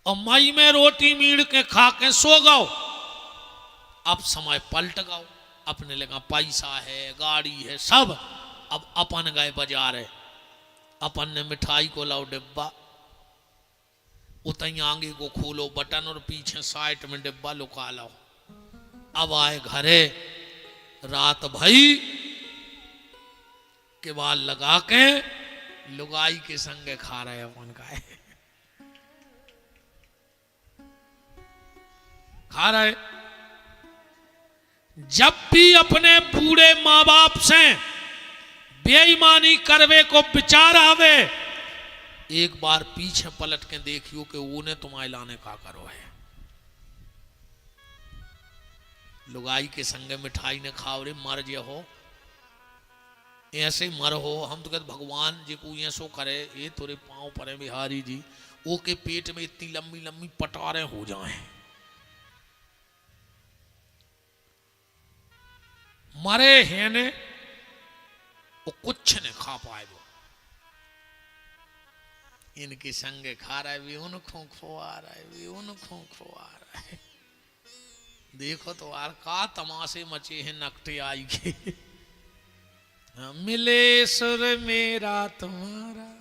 और मई में रोटी मीड़ के खा के सो गओ। अब समय पलट गओ, अपने लगा पैसा है, गाड़ी है, सब। अब अपन गए बाजार है, अपन ने मिठाई को लाओ डिब्बा, उतई आगे को खोलो बटन और पीछे साइड में डिब्बा लुका लाओ। अब आए घरे, रात भई के बाद लगा के लुगाई के संगे खा रहे अपन का खा रहे। जब भी अपने बूढ़े माँ बाप से बेईमानी करवे को विचार आवे, एक बार पीछे पलट के देखियो कि उन्हें तुम्हारे लाने का करो है। लुगाई के संगे मिठाई ने खाओ रे, मर जे हो ऐसे मर हो। हम तो कहते भगवान जी को ऐसो करे, ये तोरे पांव परे बिहारी जी, वो के पेट में इतनी लंबी लंबी पटारे हो जाएं, मरे हैं ने वो कुछ नहीं खा पाए। वो इनके संगे खा रहा है, भी उनको खुआ रहा है, भी उनको खुआ रहा है। देखो तो यार का तमाशे मचे हैं नकटे आई के। मिले सुर मेरा तुम्हारा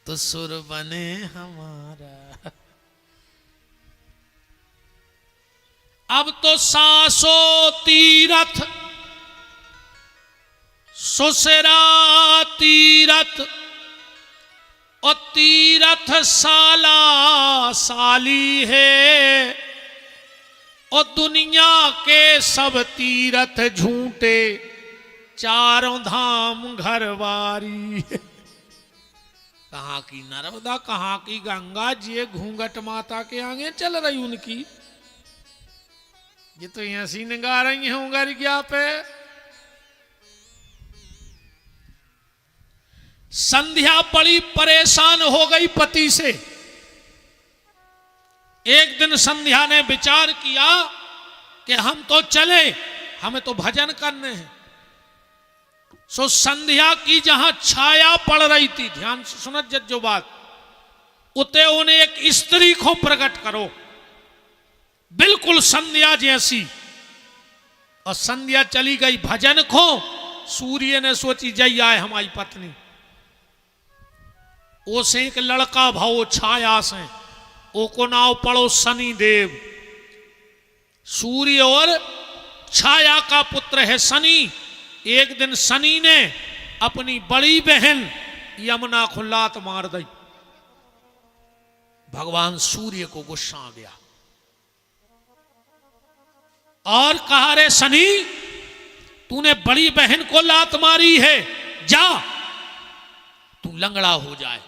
तो सुर बने हमारा। अब तो सासो तीरथ सुसरा तीरथ और तीरथ साला साली है, और दुनिया के सब तीरथ झूठे, चारों धाम घरवारी। कहाँ की नर्मदा, कहाँ की गंगा जी, घूंघट माता के आगे चल रही उनकी। ये तो ऐसी निगाह रही है उंगर क्या पे। संध्या बड़ी परेशान हो गई पति से। एक दिन संध्या ने विचार किया कि हम तो चले, हमें तो भजन करने हैं। सो संध्या की जहां छाया पड़ रही थी, ध्यान से सुनत जो बात, उते उन्हें एक स्त्री को प्रकट करो, बिल्कुल संध्या जैसी। और संध्या चली गई भजन को। सूर्य ने सोची जय आए हमारी पत्नी। उसे एक लड़का भाव छाया से, ओ को नाव पड़ो शनि देव। सूर्य और छाया का पुत्र है शनि। एक दिन शनि ने अपनी बड़ी बहन यमुना को लात मार दी। भगवान सूर्य को गुस्सा आ गया और कहा, रे शनि, तूने बड़ी बहन को लात मारी है, जा तू लंगड़ा हो जाए।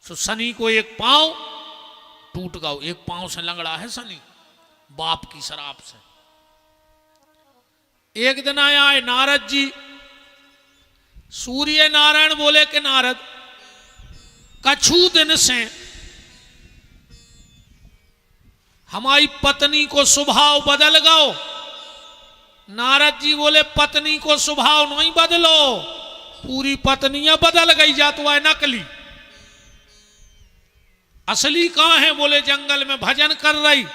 तो शनि को एक पांव टूट गया, एक पांव से लंगड़ा है शनि, बाप की शराब से। एक दिन आया है नारद जी। सूर्य नारायण बोले कि नारद, कछु दिन से हमारी पत्नी को स्वभाव बदल गयो। नारद जी बोले, पत्नी को स्वभाव नहीं बदलो, पूरी पत्नियां बदल गई, जा तो है नकली। असली कहां है? बोले जंगल में भजन कर रही।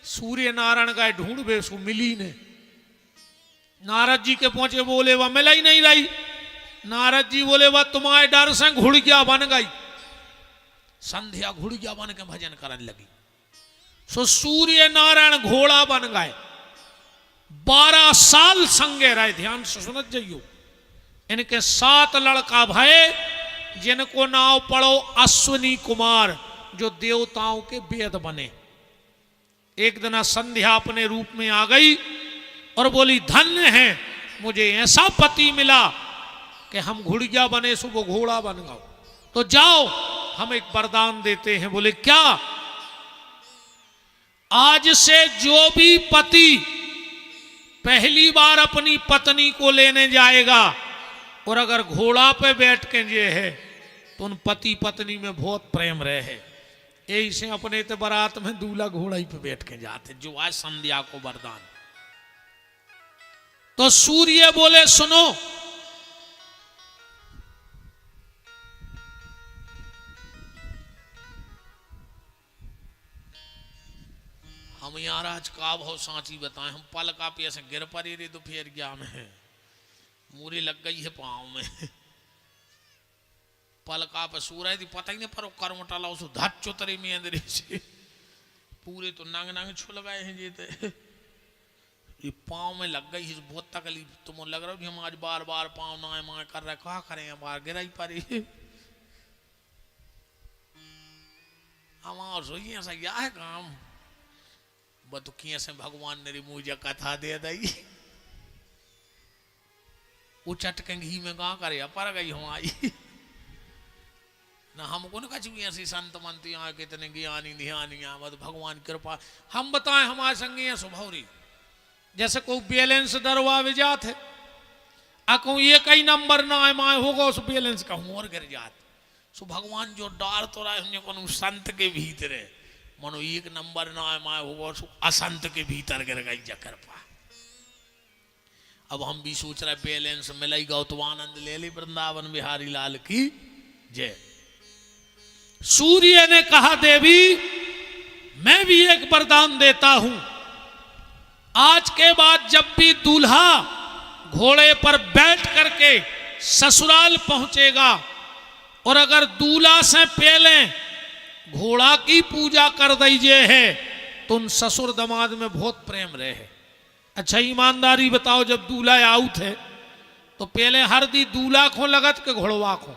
सूर्य नारायण गए ढूंढ, सो मिली ने। नारद जी के पहुंचे, बोले वह मिल ही नहीं रही। नारद जी बोले, वह तुम्हारे डर से घुड़किया बन गई। संध्या घुड़किया बन के भजन करने लगी। सो सूर्य नारायण घोड़ा बन गए। 12 साल संगे रहे। ध्यान से सुनत जाइयो। इनके 7 लड़का भये, जिनको नाव पड़ो अश्विनी कुमार, जो देवताओं के वेद बने। एक दिन संध्या अपने रूप में आ गई और बोली, धन्य है मुझे ऐसा पति मिला कि हम घुड़िया बने, सुबह घोड़ा बन गए। तो जाओ हम एक वरदान देते हैं। बोले क्या? आज से जो भी पति पहली बार अपनी पत्नी को लेने जाएगा और अगर घोड़ा पे बैठ के ये है तो उन पति पत्नी में बहुत प्रेम रहे। यही से अपने तो बारात में दूल्हा घोड़ा ही पे बैठ के जाते, जो आज संध्या को वरदान। तो सूर्य बोले, सुनो, हम यार आज का भाव सांची बताएं, हम पल का पे ऐसे गिर पड़े रे तो फिर क्या में है, मूरी लग गई है पाँव में। पल का पे सो रही थी, पता ही नहीं पर कर्म टला उस धच चुतरे में अंदर से पूरे तो नांग नांग छुल गए हैं जीते। ये पाँव में लग गई है, बहुत तकलीफ। तुम लग रहा है हम आज बार बार पाँव नाए माए कर रहे, क्या करें, बार गिरा ही पड़ी। हमारा सोइए ऐसा क्या है काम, बतुकिया से भगवान ने मुझे कथा दे दी, वो चटके घी में गा करे पर गई हमारी ना। हमको ना कछु ऐसी संत मंत्री यहाँ कितने ज्ञानी ध्यानी मत भगवान कृपा। हम बताएं हमारे संगी स्वभावरी, जैसे कोई बैलेंस दरवा विजात है, अको ये कई नंबर ना आए माए होगा उस बैलेंस का और गिर जात। सो भगवान जो डार तो रहा है को संत के भीतर है, मनो एक नंबर ना आए माए होगा सो असंत के भीतर गिर गई जकर पा। अब हम भी सोच रहे बैलेंस मिलेगा तो आनंद ले ली। वृंदावन बिहारी लाल की जय। सूर्य ने कहा देवी मैं भी एक वरदान देता हूं, आज के बाद जब भी दूल्हा घोड़े पर बैठ करके ससुराल पहुंचेगा और अगर दूल्हा से पहले घोड़ा की पूजा कर दीजिए है तो उन ससुर दमाद में बहुत प्रेम रहे। अच्छा ईमानदारी बताओ, जब दूल्हा आउट है तो पहले हरदी दूल्हा को लगत के घोड़वा को,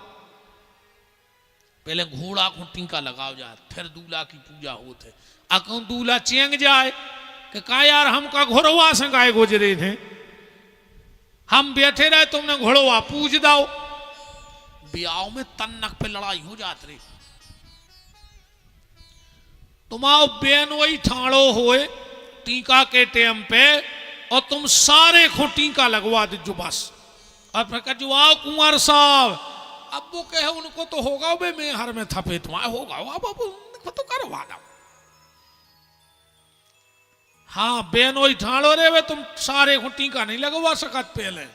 पहले घोड़ा को टीका लगाओ जाए फिर दूल्हा की पूजा होते। अकौ दूल्हा चेंग जाए कि का यार हम का घोड़वा से गाय गुजरे थे, हम बैठे रहे तुमने घोड़वा पूज दाओ। ब्याह में तन्नक पे लड़ाई हो जाती रही। तुम्हारा बेन वही ठाड़ो होए टीका के टेम पे और तुम सारे को टीका लगवा दीजो बस। और फिर कहो आओ कुंवर साहब, अब वो कहे उनको तो होगा बे मैं हर में थपे तुम्हारा होगा उनको तो करवा दो। हाँ बेन वही ठाड़ो रे वे तुम सारे को टीका नहीं लगवा सकत पहले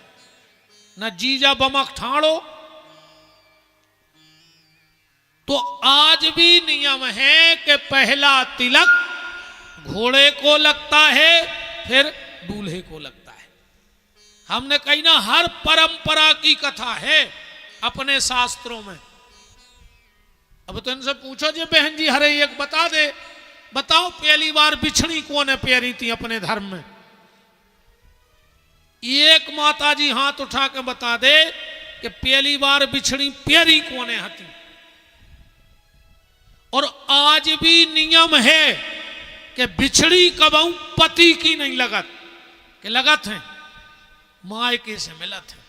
न जीजा बमक ठाड़ो। तो आज भी नियम है कि पहला तिलक घोड़े को लगता है फिर दूल्हे को लगता है। हमने कही ना हर परंपरा की कथा है अपने शास्त्रों में। अब तो इनसे पूछो जी बहन जी हरे एक बता दे, बताओ पहली बार बिछड़ी कौन है प्यारी थी अपने धर्म में। एक माता जी हाथ उठा के बता दे कि पहली बार बिछड़ी प्यारी कौन है हती। और आज भी नियम है कि बिछड़ी कबहू पति की नहीं लगत, कि लगत है मायके से मिलत है,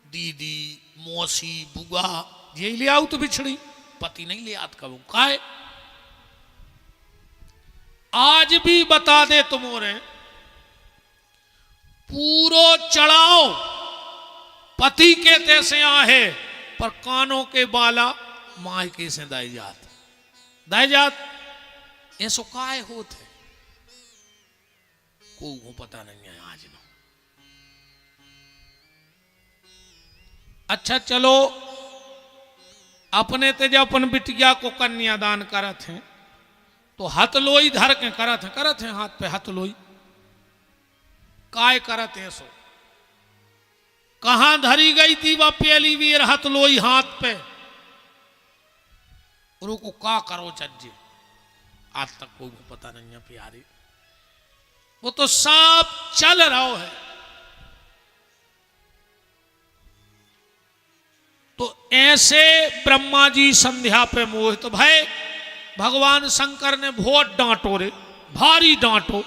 दीदी मौसी बुआ यही ले आओ तो बिछड़ी, पति नहीं ले आत कबू काहे। आज भी बता दे तुम्हारे पूरो चढ़ाओ पति के तैसे आहे पर कानों के बाला मायके से दाई जात ऐसो काय होते को पता नहीं है आज ना। अच्छा चलो अपने ते जब अपन बिटिया को कन्यादान करत हैं तो हथलोई धर के करत हैं हाथ पे हथलोई काय करत है सो कहां धरी गई थी वह पहली वीर हथलोई हाथ पे और को का करो चज्जे आज तक कोई पता नहीं है प्यारी। वो तो सब चल रहा है। तो ऐसे ब्रह्मा जी संध्या पे मोहित तो भय भगवान शंकर ने बहुत डांटो रे भारी डांटो।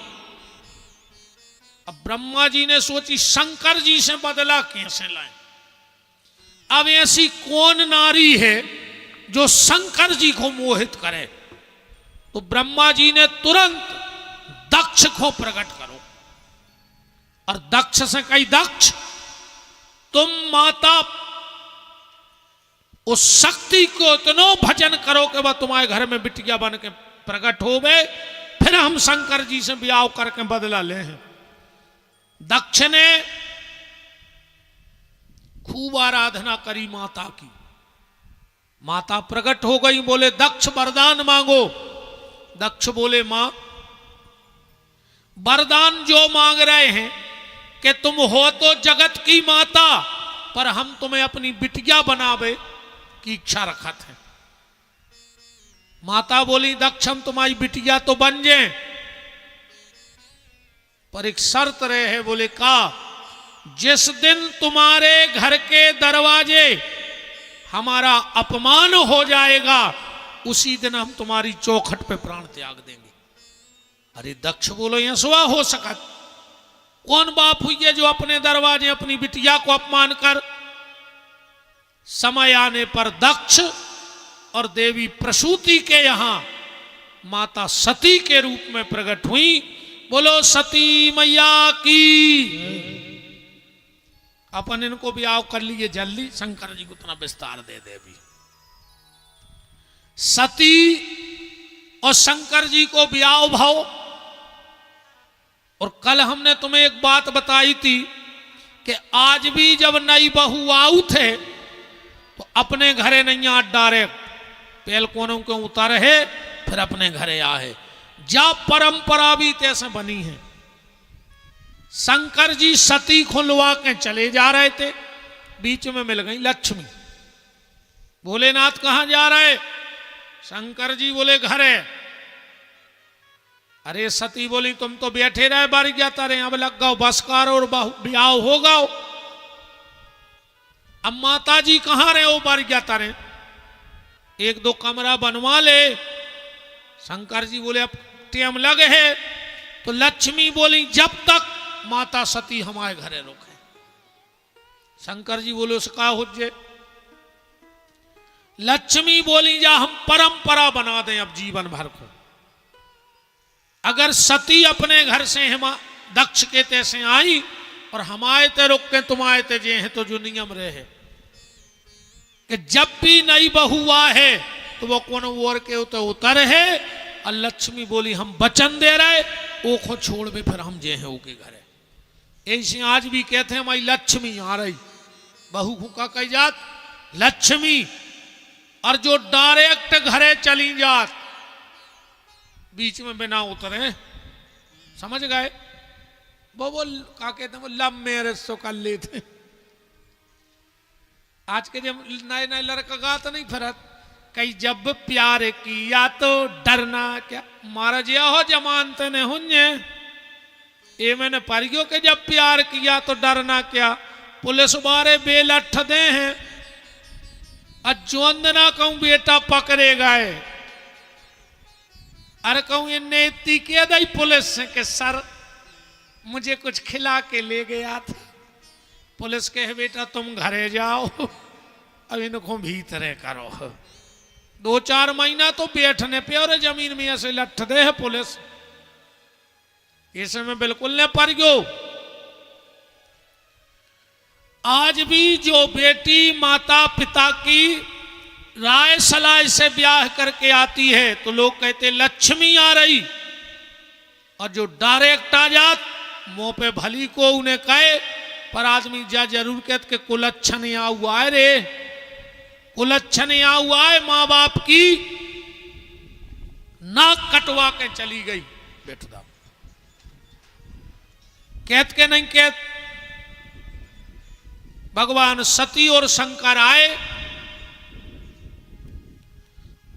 अब ब्रह्मा जी ने सोची शंकर जी से बदला कैसे लाए। अब ऐसी कौन नारी है जो शंकर जी को मोहित करे। तो ब्रह्मा जी ने तुरंत दक्ष को प्रकट करो और दक्ष से कही दक्ष तुम माता उस शक्ति को इतना भजन करो कि वह तुम्हारे घर में बिटिया बन के प्रकट हो गए, फिर हम शंकर जी से ब्याह करके बदला ले हैं। दक्ष ने खूब आराधना करी माता की। माता प्रकट हो गई, बोले दक्ष वरदान मांगो। दक्ष बोले मां वरदान जो मांग रहे हैं कि तुम हो तो जगत की माता, पर हम तुम्हें अपनी बिटिया बनावे की इच्छा रखा थे। माता बोली दक्ष हम तुम्हारी बिटिया तो बन जाए, पर एक शर्त रहे है। बोले का, जिस दिन तुम्हारे घर के दरवाजे हमारा अपमान हो जाएगा उसी दिन हम तुम्हारी चौखट पे प्राण त्याग देंगे। अरे दक्ष बोलो यह सुहा हो सकत, कौन बाप हुई है जो अपने दरवाजे अपनी बिटिया को अपमान कर। समय आने पर दक्ष और देवी प्रसूति के यहां माता सती के रूप में प्रकट हुई। बोलो सती मैया की। अपन इनको भी आओ कर लिए जल्दी, शंकर जी को इतना विस्तार दे दे भी। सती और शंकर जी को ब्याह भाव। और कल हमने तुम्हें एक बात बताई थी कि आज भी जब नई बहू आऊ थे तो अपने घरे नहीं आ डायरेक्ट पेल कोनों के उतर है, फिर अपने घरे आए। जब परंपरा भी तैसे बनी है। शंकर जी सती खुलवा के चले जा रहे थे, बीच में मिल गई लक्ष्मी। भोलेनाथ कहां जा रहे? शंकर जी बोले घरे। अरे सती बोली तुम तो बैठे रहे बारी जाता रहे, अब लग गओ बस कार और ब्याह हो गओ। अब माता जी कहां रहे हो बारी जाता रहे, एक दो कमरा बनवा ले। शंकर जी बोले अब टाइम लगे है। तो लक्ष्मी बोली जब तक माता सती हमारे घरे रोके। शंकर जी बोले उसका हुज्जे। लक्ष्मी बोली जा हम परंपरा बना दें अब जीवन भर को। अगर सती अपने घर से दक्ष के तैसे आई और हम आए थे रुक के तुम आए थे जे हैं, तो जो नियम रहे कि जब भी नई बहू है तो वो कौन ओर के उतर है। और लक्ष्मी बोली हम वचन दे रहे वो को छोड़ भी फिर हम जे हैं ओके घरे। ऐसे आज भी कहते हैं हमारी लक्ष्मी आ रही, बहू का कही जात लक्ष्मी। और जो डायरेक्ट घरे चली जात बीच में बिना उतरे, समझ गए? वो क्या कहते हैं, वो लव मैरिज सो कर लेते। आज के जब नए नए लड़का गात नहीं फिरत कई जब प्यार किया तो डरना क्या, मारा जिया हो जमानते ने हुन्ने। ये मैंने पढ़ियो कि जब प्यार किया तो डरना क्या। पुलिस बारे बेलठ दे हैं, अजोंद ना कहूं बेटा पकड़े गए। अरे कहूं ये नेती के दई पुलिस से कि सर मुझे कुछ खिला के ले गया था। पुलिस कहे बेटा तुम घरे जाओ, अब इनको भीतरे करो। 2-4 महीना तो बैठने पे और जमीन में ऐसे लठ दे है पुलिस। इसमें बिल्कुल न पड़ गयो। आज भी जो बेटी माता पिता की राय सलाह से ब्याह करके आती है तो लोग कहते लक्ष्मी आ रही। और जो डायरेक्ट आ जात मुंह पे भली को उन्हें कहे, पर आदमी जा जरूर कहते कि कुलच्छन या हुआ है रे, कुलच्छन या हुआ है। मां बाप की नाक कटवा के चली गई बेटदा। कहत के नहीं कहत। भगवान सती और शंकर आए।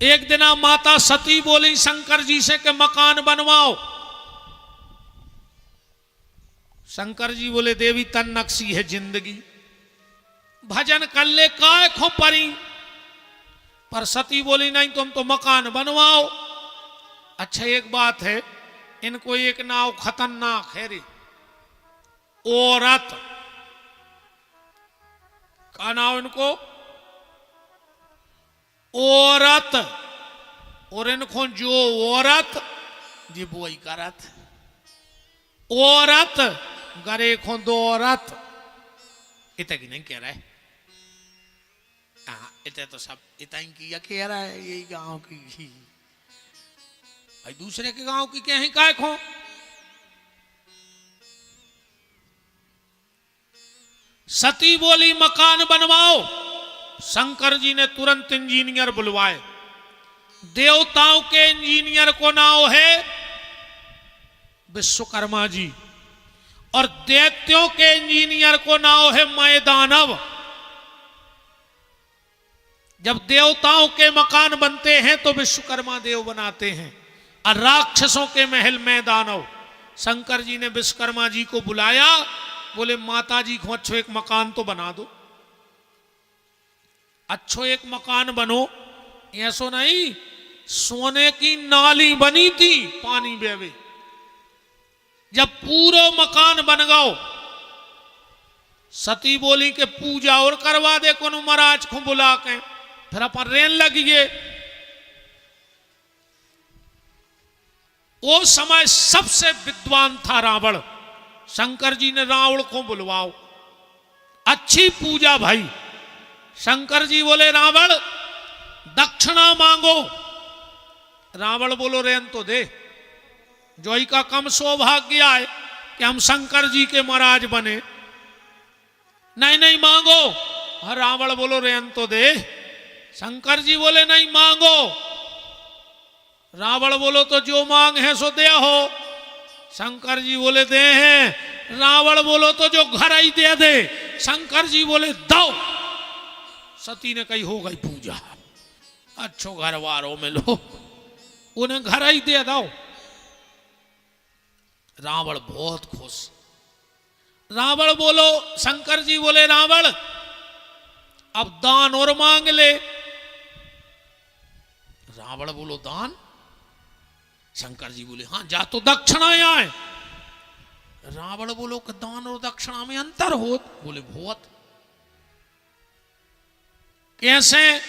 एक दिन माता सती बोली शंकर जी से कि मकान बनवाओ। शंकर जी बोले देवी तन नक्शी है जिंदगी, भजन कर ले काय खो परी। पर सती बोली नहीं तुम तो मकान बनवाओ। अच्छा एक बात है, इनको एक नाव खतरनाक है रे, औरत का नाम इनको औरत। और इनको जो औरत जी वो ही करत औरत गरे खो दो औरत। इतना की नहीं कह रहा है, हाँ इतना तो सब इतना ही किया कह रहा है। यही गांव की भाई दूसरे के गांव की क्या है काय खो। सती बोली मकान बनवाओ। शंकर जी ने तुरंत इंजीनियर बुलवाए। देवताओं के इंजीनियर को नाम है विश्वकर्मा जी। और दैत्यों के इंजीनियर को नाम है मैदानव। जब देवताओं के मकान बनते हैं तो विश्वकर्मा देव बनाते हैं, और राक्षसों के महल में दानव। शंकर जी ने विश्वकर्मा जी को बुलाया, बोले माता जी को अच्छो एक मकान तो बना दो, अच्छो एक मकान बनो। ऐसो नहीं, सोने की नाली बनी थी, पानी बेवे। जब पूरा मकान बन गओ, सती बोली के पूजा और करवा दे कोनो महाराज को बुला के, फिर अपन रेन लगिए। वो समय सबसे विद्वान था रावण। शंकर जी ने रावण को बुलवाओ, अच्छी पूजा भाई। शंकर जी बोले रावण दक्षिणा मांगो। रावण बोलो रेन तो दे, जोई का कम सौभाग्य है कि हम शंकर जी के महाराज बने। नहीं नहीं मांगो। हर रावण बोलो रेन तो दे। शंकर जी बोले नहीं मांगो। रावण बोलो तो जो मांग है सो दे हो। शंकर जी बोले दे हैं। रावण बोलो तो जो घर ही दे दे। शंकर जी बोले दो। सती ने कही हो गई पूजा, अच्छो घर वारों में लो, उन्हें घर ही दे दो। रावण बहुत खुश। रावण बोलो, शंकर जी बोले रावण अब दान और मांग ले। रावण बोलो दान। शंकर जी बोले हाँ जा तो दक्षिणा आए। रावण बोलो कि दान और दक्षिणा में अंतर हो। बोले बहुत। कैसे?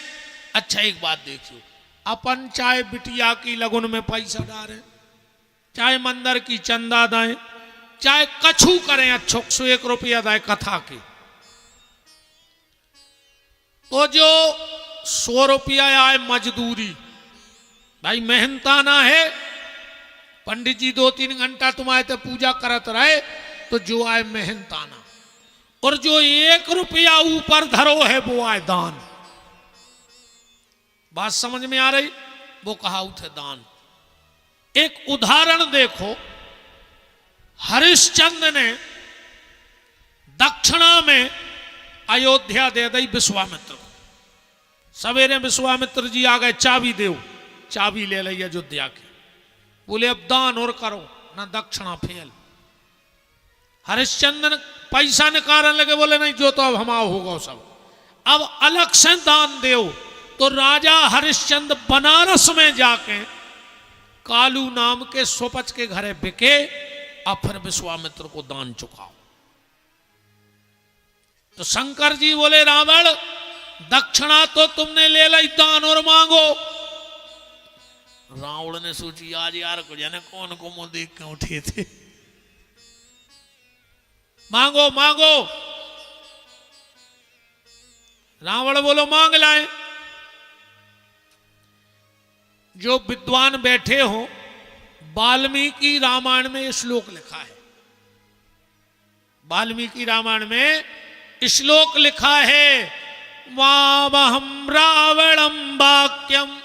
अच्छा एक बात देखियो, अपन चाहे बिटिया की लगन में पैसा डालें, चाहे मंदिर की चंदा दें, चाहे कछु करें, अच्छो 101 रुपया दाए कथा के, तो जो 100 रुपया आए मजदूरी, भाई मेहनताना है। पंडित जी 2-3 घंटा तुम्हारे तो पूजा करत रहे, तो जो आए मेहनताना। और जो 1 रुपया ऊपर धरो है वो आए दान। बात समझ में आ रही? वो कहा उठे दान। एक उदाहरण देखो, हरिश्चंद्र ने दक्षिणा में अयोध्या दे दी विश्वामित्र को। सवेरे विश्वामित्र जी आ गए, चाबी देव, चाबी ले ली अयोध्या की। बोले अब दान और करो ना दक्षिणा फेल। हरिश्चंद्र पैसा निकालने लगे, बोले नहीं जो तो अब हमारा होगा सब, अब अलग से दान देव। तो राजा हरिश्चंद्र बनारस में जाके कालू नाम के सोपच के घरे बिके, और फिर विश्वामित्र को दान चुकाओ। तो शंकर जी बोले रावण दक्षिणा तो तुमने ले ली, दान और मांगो। रावण ने सोची आज यार को जाने कौन को मुंह देख के उठे थे। मांगो मांगो। रावण बोलो मांग लाए। जो विद्वान बैठे हो, वाल्मीकि रामायण में श्लोक लिखा है। वाल्मीकि रामायण में श्लोक लिखा है, वावहम रावणम वाक्यम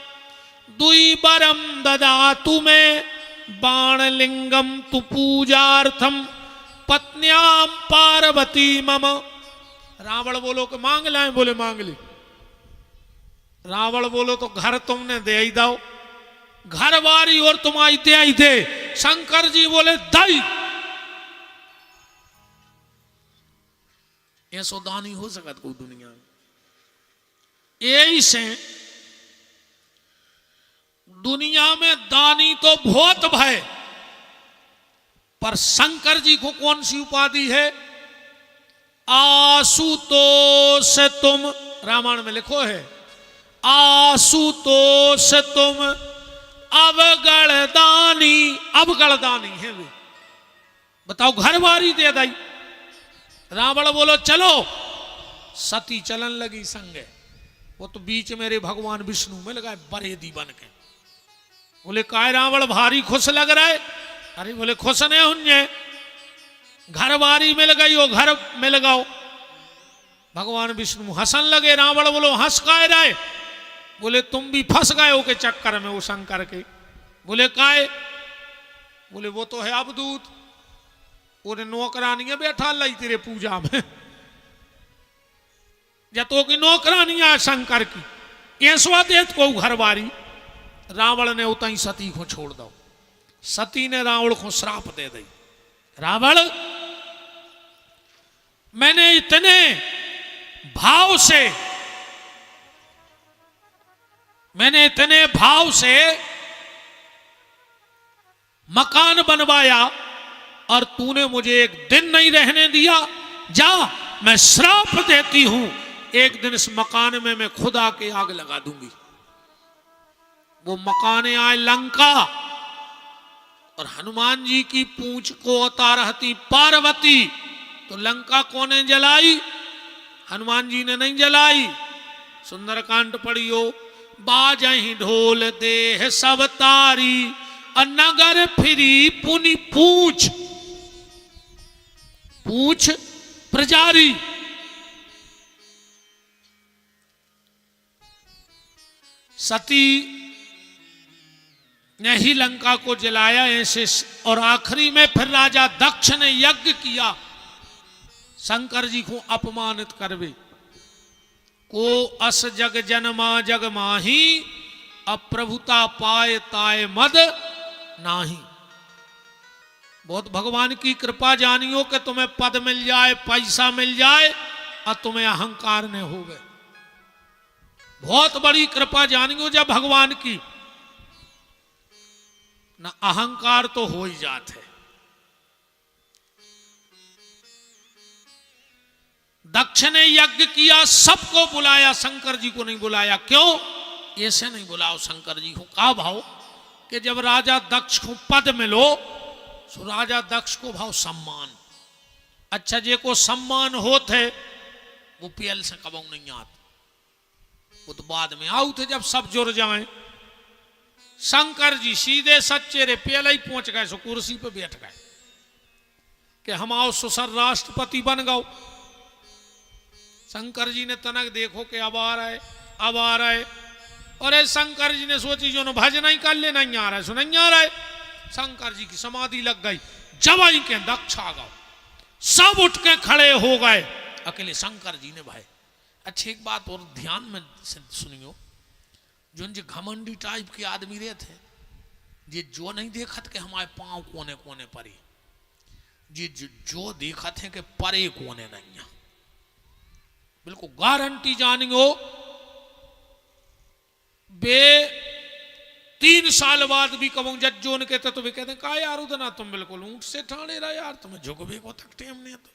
द्विबरम ददातु में बाणलिंगम तु पूजार्थम पत्न्याम पार्वती मम। रावण बोलो कि मांग लाए। बोले मांग ले। रावण बोलो तो घर तुमने दे ही दो, घर वारी और तुम्हारी दे ही दे। शंकर जी बोले दई। ऐसो दान ही हो सकत को दुनिया में। यही से दुनिया में दानी तो बहुत भय, पर शंकर जी को कौन सी उपाधि है? आशुतोष तुम, रामायण में लिखो है, आशुतोष तुम अवगणदानी। अवगणदानी है वे। बताओ घर वारी दे दी। रावण बोलो चलो। सती चलन लगी संगे। वो तो बीच मेरे भगवान विष्णु मिल गए बरेदी बन के। बोले काय रावण भारी खुश लग रहा है? अरे बोले खुश नहीं हुन्ने, घर बारी मिल गई, वो घर मिल गओ। भगवान विष्णु हंसन लगे। रावण बोलो हंस काय रहे? बोले तुम भी फंस गए हो के चक्कर में वो शंकर के। बोले काय? बोले वो तो है अवधूत, उन्हें नौकरानी बैठा लाई तेरे पूजा में, या तो की नौकरानी है शंकर की, ये स्वादेत को घरवारी। रावण ने उतना ही सती को छोड़ दो। सती ने रावण को श्राप दे दी, रावण मैंने इतने भाव से मकान बनवाया और तूने मुझे एक दिन नहीं रहने दिया। जा, मैं श्राप देती हूं, एक दिन इस मकान में मैं खुद आके आग लगा दूंगी। वो मकान आए लंका, और हनुमान जी की पूंछ को उतारती पार्वती, तो लंका कौने जलाई? हनुमान जी ने नहीं जलाई। सुंदरकांड पढ़ियो, बाजहि ढोल देह सब तारी, नगर फिरी पुनि पूछ प्रजारी। सती ने ही लंका को जलाया ऐसे, और आखिरी में फिर राजा दक्ष ने यज्ञ किया शंकर जी को अपमानित करवे। को अस जग जनमा जग माही, अप्रभुता पाए ताए मद नाही। बहुत भगवान की कृपा जानियो कि तुम्हें पद मिल जाए, पैसा मिल जाए, और तुम्हें अहंकार न हो गए। बहुत बड़ी कृपा जानियो जब भगवान की, ना अहंकार तो हो ही जाते। दक्ष ने यज्ञ किया, सबको बुलाया, शंकर जी को नहीं बुलाया। क्यों? ऐसे नहीं बुलाओ शंकर जी को। कहा भाव कि जब राजा दक्ष को पद मिलो, तो राजा दक्ष को भाव सम्मान। अच्छा, जे को सम्मान होते वो पेल से कबू नहीं आते, वो तो बाद में आऊ थे जब सब जुड़ जाए। शंकर जी सीधे सच्चे रे पेल ही पहुंच गए, सो कुर्सी पे बैठ गए कि हम आओ सुसर राष्ट्रपति बन गओ। शंकर जी ने तनक देखो कि अब आ रहा है। और शंकर जी ने सोची जो भजन ही कर ले, नहीं आ रहा है, सो नहीं आ रहा है। शंकर जी की समाधि लग गई। जब आई के दक्ष आ गए, सब उठ के खड़े हो गए, अकेले शंकर जी ने भाई। अच्छी एक बात और ध्यान में सुनियो, जो घमंडी टाइप के आदमी रहे थे, ये जो नहीं देखत के हमारे पांव कोने कोने परे, ये जो देखत है कि परे कोने नहीं, बिल्कुल गारंटी जानियो। बे 3 साल बाद भी कबू जज्जो ने कहते तो वे कहते का यार उतना तुम बिल्कुल ऊंट से ठाणे रहा यार, तुम्हें झुकबे को तक टेम नहीं। तो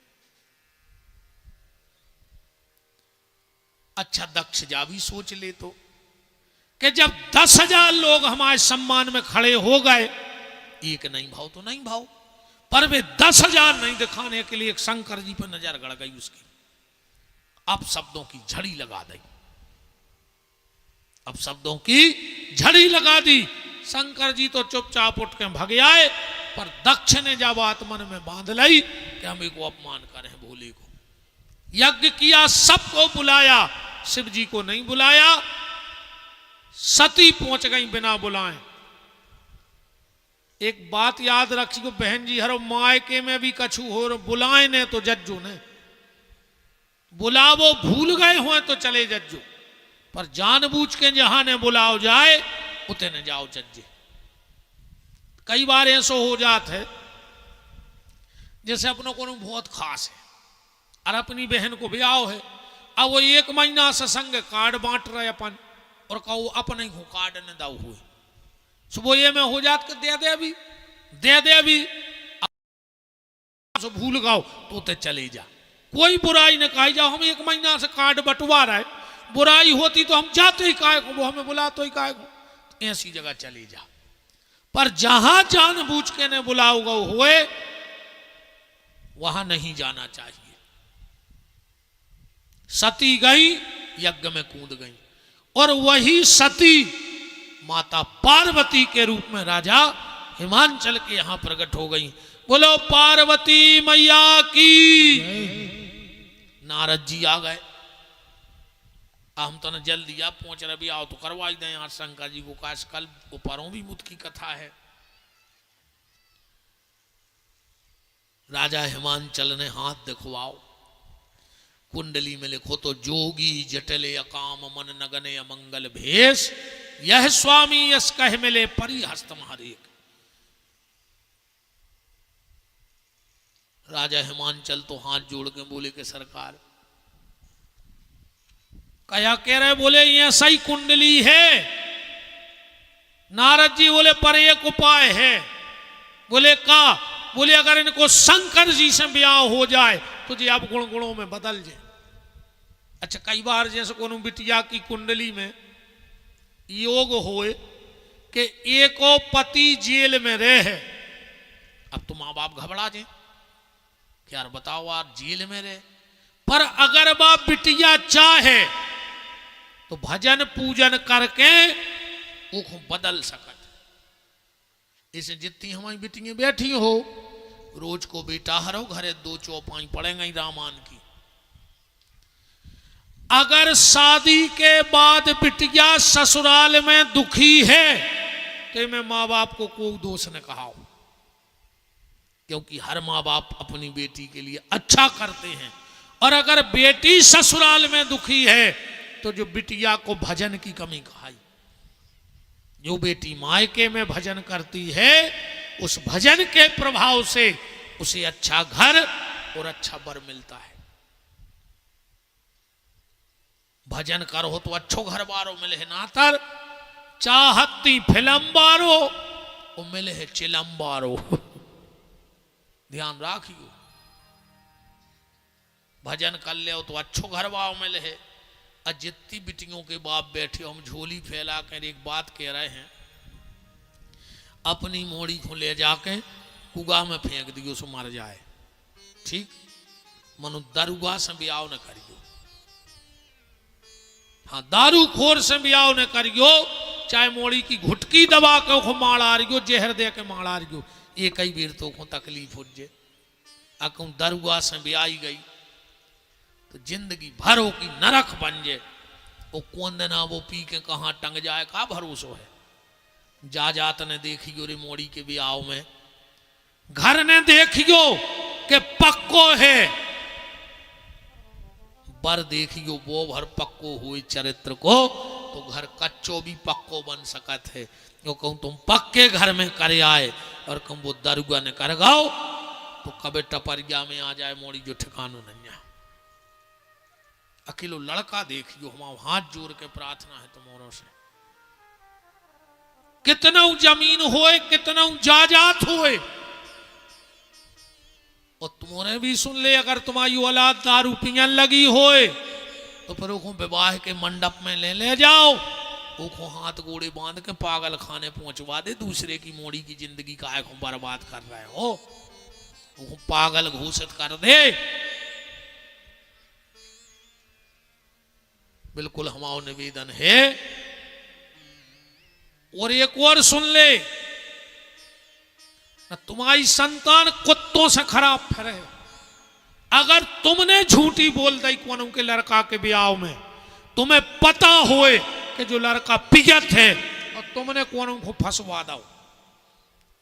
अच्छा, दक्ष जा भी सोच ले तो कि जब 10,000 लोग हमारे सम्मान में खड़े हो गए, एक नहीं भाव तो नहीं भाव, पर वे 10,000 नहीं दिखाने के लिए शंकर जी पर नजर गड़ गई उसकी। अब शब्दों की झड़ी लगा दी, अब शब्दों की झड़ी लगा दी। शंकर जी तो चुपचाप उठ के भग आए, पर दक्ष ने जब बात मन में बांध ली कि हम को अपमान करें, भोले को यज्ञ किया, सबको बुलाया, शिव जी को नहीं बुलाया। सती पहुंच गई बिना बुलाए। एक बात याद रखियो बहन जी, हर मायके में भी कछु हो बुलाए ने तो जज्जू ने बुलावो, भूल गए हो तो चले जज्जू, पर जानबूझ के जहां ने बुलाओ जाए उते न जाओ जज्जे। कई बार ऐसा हो जाता है जैसे अपनों को बहुत खास है और अपनी बहन को ब्याह है, अब वो 1 महीना से संग कार्ड बांट रहे अपन, और कहो अपने को कार्ड न दाऊ हुए, सुबह ये में हो जात के दे दे अभी भूल गाओ तो ते चले जा। कोई बुराई न कही जाओ, हम 1 महीना से कार्ड बंटवा रहे, बुराई होती तो हम जाते ही काय को, वो हमें बुला तो ही काय को, ऐसी जगह चले जा। पर जहां जानबूझ के ने बुलाओ गो हुए वहां नहीं जाना चाहिए। सती गई, यज्ञ में कूद गई, और वही सती माता पार्वती के रूप में राजा हिमांचल के यहां प्रकट हो गई। बोलो पार्वती मैया की। नारद जी आ गए, हम तो न जल्दी आप पहुंच रहे, भी आओ तो करवाई दें यार शंकर जी को, काश कल उपरों भी मुद की कथा है। राजा हिमांचल ने हाथ दिखवाओ, कुंडली में लिखो तो जोगी जटले अकाम मन नगने अमंगल भेष, यह स्वामी यस कह मिले परी हस्तम हरेक। राजा हिमांचल तो हाथ जोड़ के बोले कि सरकार क्या कह रहे? बोले ये सही कुंडली है। नारद जी बोले पर एक उपाय है। बोले का? बोले अगर इनको शंकर जी से ब्याह हो जाए तो जी अब गुण गुणों में बदल जाए। अच्छा, कई बार जैसे कोनो बिटिया की कुंडली में योग होए कि एको पति जेल में रहे, अब तो माँ बाप घबरा जाए कि यार बताओ यार जेल में रहे, पर अगर बाप बिटिया चाहे तो भजन पूजन करके वो बदल सकत। इसे जितनी हमारी बिटियां बैठी हो, रोज को बेटा हरो घरे 2 चौपाई पड़ेंगे रामायण की। अगर शादी के बाद बिटिया ससुराल में दुखी है तो मैं माँ बाप को कोई दोष न कहा, क्योंकि हर माँ बाप अपनी बेटी के लिए अच्छा करते हैं। और अगर बेटी ससुराल में दुखी है तो जो बिटिया को भजन की कमी कहाई, जो बेटी मायके में भजन करती है उस भजन के प्रभाव से उसे अच्छा घर और अच्छा वर मिलता है। भजन करो तो अच्छो घर बारो मिले है, नातर चाहती फिल्म बारो वो मिले है चिलम बारो। ध्यान राखियो, भजन कर ले तो अच्छो घर बारो मिले है। जितनी बिटियों के बाप बैठे हम झोली फैला कर एक बात कह रहे हैं, अपनी मोड़ी को ले जाके कुआ में फेंक दियो सो मर जाए, ठीक? मनु दारुगा से ब्याह न करियो। हाँ, दारू खोर से ब्याह न करियो, चाहे मोड़ी की घुटकी दबा के वो मारा रहियो, जहर दे के मारा रहियो, एक ही बेर तो को तकलीफ हो जे। अकू दारुगा से ब्याह गई तो जिंदगी भरो की नरक बन जाए। वो कौन देना वो पी के कहाँ टंग जाए, का भरोसा है? जा जात ने देखियो रे मोड़ी के ब्याह में, घर ने देखियो के पक्को है, बर देखियो वो भर पक्को हुए चरित्र को तो घर कच्चो भी पक्को बन सकत है। यो कहूं तुम पक्के घर में कर आए और कहूं वो दरुगा ने कर गाओ तो कबे टपरिया में आ जाए मोड़ी जो ठिकानो नहीं। अकेलो लड़का देखियो, हम हाथ जोड़ के प्रार्थना है तुम्हारों से, कितना जमीन होए कितना जायदाद होए, और तुम्हारे भी सुन ले अगर तुम्हारी औलाद दारू पियन लगी होए तो फिर उसको विवाह के मंडप में ले जाओ, उसको हाथ गोड़े बांध के पागल खाने पहुंचवा दे। दूसरे की मोड़ी की जिंदगी का को बर्बाद कर रहे हो, उसको पागल घोषित कर दे। बिल्कुल हमारा निवेदन है। और एक और सुन ले, तुम्हारी संतान कुत्तों से खराब फिरे, अगर तुमने झूठी बोल दी कौन के लड़का के ब्याह में, तुम्हें पता होए कि जो लड़का पियत है और तुमने कौन को फंसवा दो,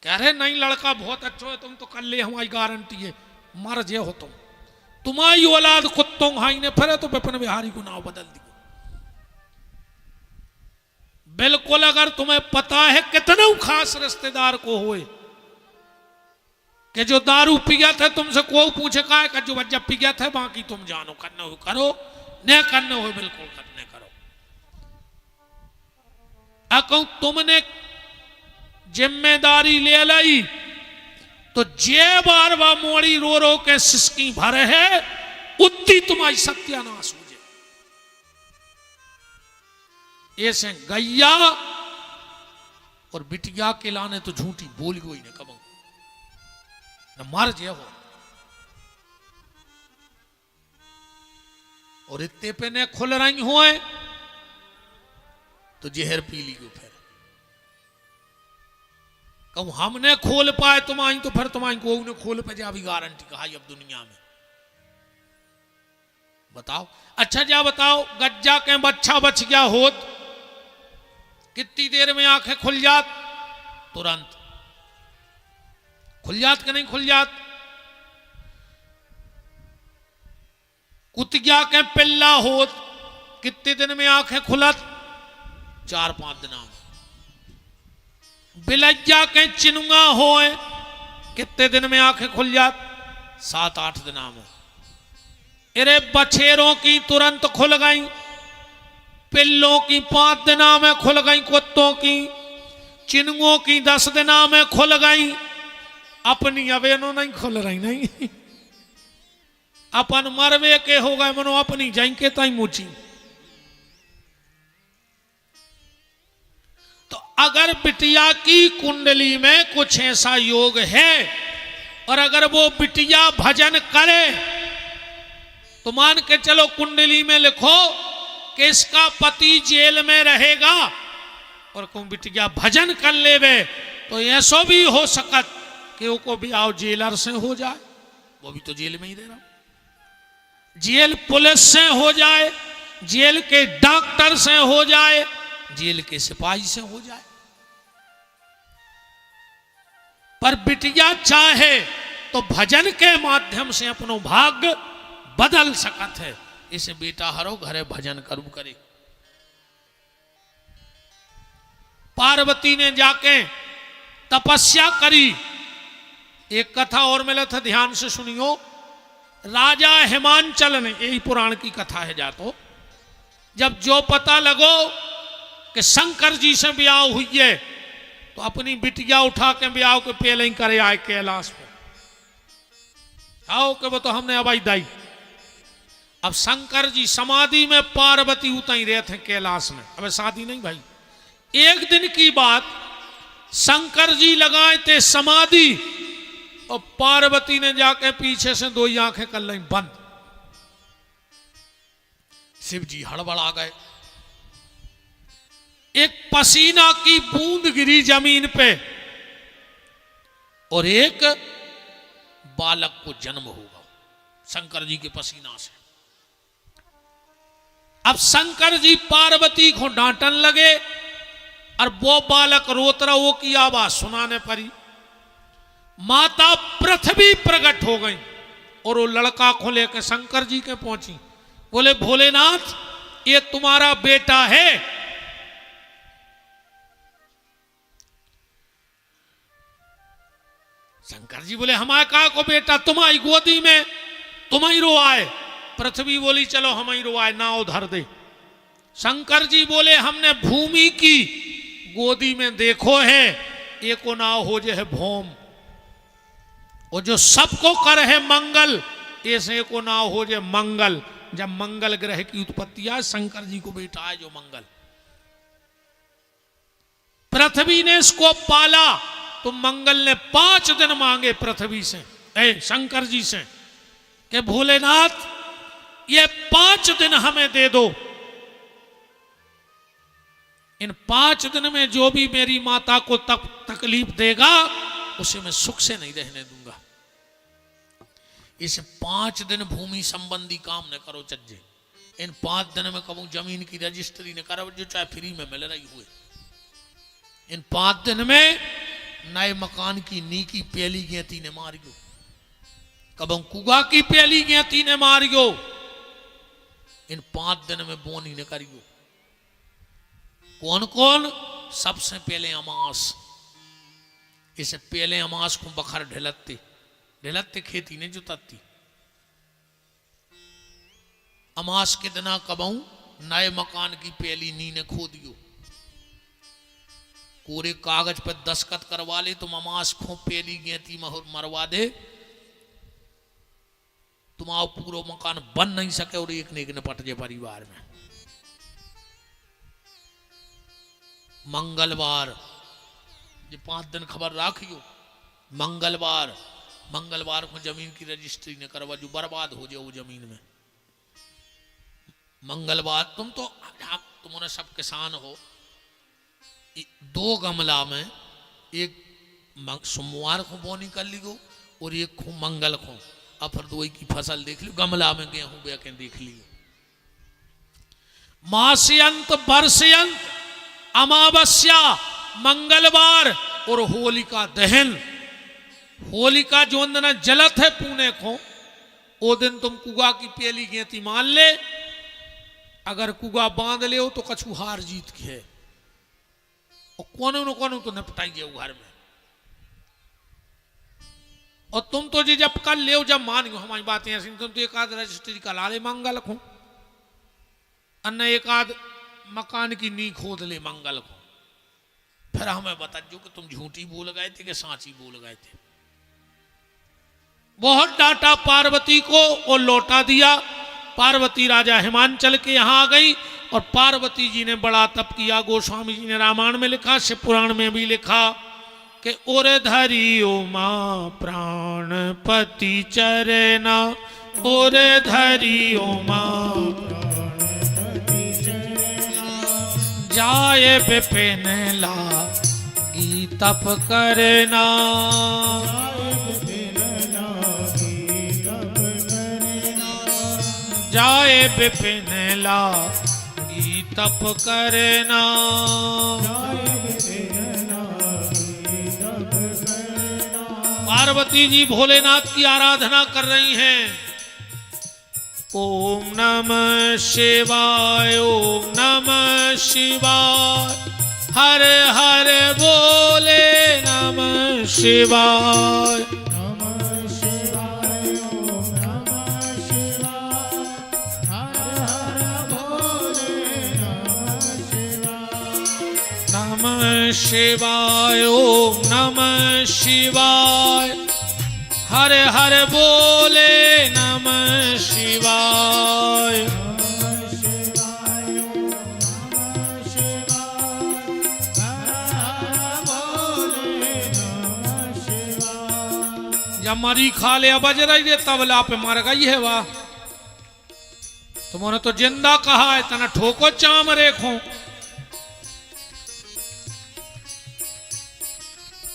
कह रहे नहीं लड़का बहुत अच्छा है, तुम तो कर ले, हमारी गारंटी है, मर जे हो तुम, तुम्हारी औलाद कुत्तों हाई ने फिरे तो विपिन बिहारी को नाव बदल दिया। बिल्कुल अगर तुम्हें पता है कितना खास रिश्तेदार को होए कि जो दारू पियत है, तुमसे कोई पूछे का है जो बच्चा पियत है, बाकी तुम जानो, करना हो करो, न करना हो बिल्कुल करने करो। कहूं तुमने जिम्मेदारी ले ली तो जे बार बार मोड़ी रो रो के सिसकी भरे है उतनी तुम्हारी सत्यानाश हो जाए। ऐसे गैया और बिटिया के लाने तो झूठी बोली हुई ने कब न मर जे हो, और इतने पे ने खुल रही हो तो जहर पी ली को फिर कहूं हमने खोल पाए तुम्हारी तो फिर तुम्हारी को ने खोल पे जा भी गारंटी कहा अब दुनिया में बताओ। अच्छा जा बताओ, गज्जा के बच्चा बच गया होत कितनी देर में आंखें खुल जात? तुरंत खुल जात कि नहीं खुल जात? कुतिया के पिल्ला होत कितने दिन में आंखें खुलत? 4-5 दिना में। बिलैया के चिनुआ होए कितने दिन में आंखें खुल जात? 7-8 दिना में। अरे बछेरों की तुरंत खुल गई, पिल्लों की 5 दिना में खुल गई, कुत्तों की, चिनुओं की 10 दिना में खुल गई। अपनी अवेनो नहीं खुल रही नहीं। अपन मरवे के हो गए मनो अपनी जाई के ताई मुची। तो अगर बिटिया की कुंडली में कुछ ऐसा योग है और अगर वो बिटिया भजन करे तो मान के चलो कुंडली में लिखो कि इसका पति जेल में रहेगा और कोई बिटिया भजन कर लेवे तो ऐसो भी हो सकत कि वो भी आओ जेलर से हो जाए, वो भी तो जेल में ही रह रहा, जेल पुलिस से हो जाए, जेल के डॉक्टर से हो जाए, जेल के सिपाही से हो जाए। पर बिटिया चाहे तो भजन के माध्यम से अपनो भाग्य बदल सकत है। इसे बेटा हरो घरे भजन करू करे। पार्वती ने जाके तपस्या करी। एक कथा और मिला था, ध्यान से सुनियो। राजा हिमांचल ने, यही पुराण की कथा है जातो, जब जो पता लगो कि शंकर जी से ब्याह हुई है तो अपनी बिटिया उठा के ब्याह के पहले ही करे आए कैलाश पे। आओ के वो तो हमने अबाई दाई। अब शंकर जी समाधि में, पार्वती उतई रहे थे कैलाश में। अब शादी नहीं भाई, एक दिन की बात, शंकर जी लगाए थे समाधि और पार्वती ने जाके पीछे से 2 आंखें कर ली बंद। शिव जी हड़बड़ा गए। एक पसीना की बूंद गिरी जमीन पे और एक बालक को जन्म होगा शंकर जी के पसीना से। अब शंकर जी पार्वती को डांटन लगे और वो बालक रोत रहा, वो की आवाज सुनाने पड़ी। माता पृथ्वी प्रकट हो गई और वो लड़का को लेकर शंकर जी के पहुंची। बोले भोलेनाथ ये तुम्हारा बेटा है। शंकर जी बोले हमारे का को बेटा, तुम्हारी गोदी में तुम्हारी रो आए। पृथ्वी बोली चलो हमारी रो आए, नाव धर दे। शंकर जी बोले हमने भूमि की गोदी में देखो है, एको नाव हो जे है भौम, और जो सबको कर है मंगल, ऐसे को नाव हो जे मंगल। जब मंगल ग्रह की उत्पत्ति है, शंकर जी को बेटा है जो मंगल। पृथ्वी ने इसको पाला तो मंगल ने 5 दिन मांगे पृथ्वी से, शंकर जी से, कि भोलेनाथ ये 5 दिन हमें दे दो। इन 5 दिन में जो भी मेरी माता को तकलीफ देगा उसे मैं सुख से नहीं रहने दूंगा। इसे 5 दिन भूमि संबंधी काम न करो चज्जे। इन 5 दिन में कहूं जमीन की रजिस्ट्री न करो, जो चाहे फ्री में मिल रही हुए। इन 5 दिन में नए मकान की नी की पहली गेती ने मारियो, कबों कुगा की पहली गेती ने मारियो। इन 5 दिन में बोनी न करियो। कौन कौन? सबसे पहले अमास। इसे पहले अमास को बखर ढलते ढलते खेती ने जुताती। अमास के दिना कबहू नए मकान की पहली नी ने खो दियो। कोरे कागज पर दस्तखत करवा ले, तुम अमास को पहली गेती मरवा दे, तुम्हारा पूरा मकान बन नहीं सके और एक ने पट जाए परिवार में। मंगलवार, ये 5 दिन खबर राखियो। मंगलवार को जमीन की रजिस्ट्री ने करवा, जो बर्बाद हो जाए वो जमीन में। मंगलवार तुमने सब किसान हो, 2 गमला में एक सोमवार को बोनी कर लियो और एक को मंगल को, अब फिर 2 की फसल देख लियो। गमला में गेहूं बेके देख लियो। मास्यंत, वर्षयंत, अमावस्या, मंगलवार और होलिका दहन। होलिका जो अंदर जलत है पुणे को, ओ दिन तुम कुआ की पेली गेती मान ले, अगर कुआ बांध ले हो तो कछु हार जीत के है, और कोने न कोने तो निपटाइए घर में। और तुम तो जी जब कल ले जब मानियो हमारी बातें ऐसी, तुम तो एक आध रजिस्ट्री का ला ले मंगल को, अन्य एक आध मकान की नी खोद ले मंगल को, फिर हमें बता जो कि तुम झूठी बोल गए थे कि साची बोल गए थे। बहुत डांटा पार्वती को और लौटा दिया। पार्वती राजा हिमांचल के यहां आ गई और पार्वती जी ने बड़ा तप किया। गोस्वामी जी ने रामायण में लिखा, शिव पुराण में भी लिखा कि ओरे धरी ओ मां प्राणपति चरना, ओरे धरी ओ मां जाए विपिन लागी तप करना, जाए विपिन लागी तप करना। पार्वती जी भोलेनाथ की आराधना कर रही हैं। ओम नमः शिवाय, ओम नमः शिवाय, हर हर बोले नमः शिवाय, नमः शिवाय, ओम नमः शिवाय, हर हर बोले नमः शिवाय, नमः शिवाय, ओम नमः शिवाय, हर हर बोले नमः शिवाय, नमः शिवाय, नमः शिवाय, हर हर बोले नमः शिवाय। जब मरी खा ले बज रही है तबला पे मर गई है वाह, तुमने तो जिंदा कहा है, तना ठोको चाम रेखो।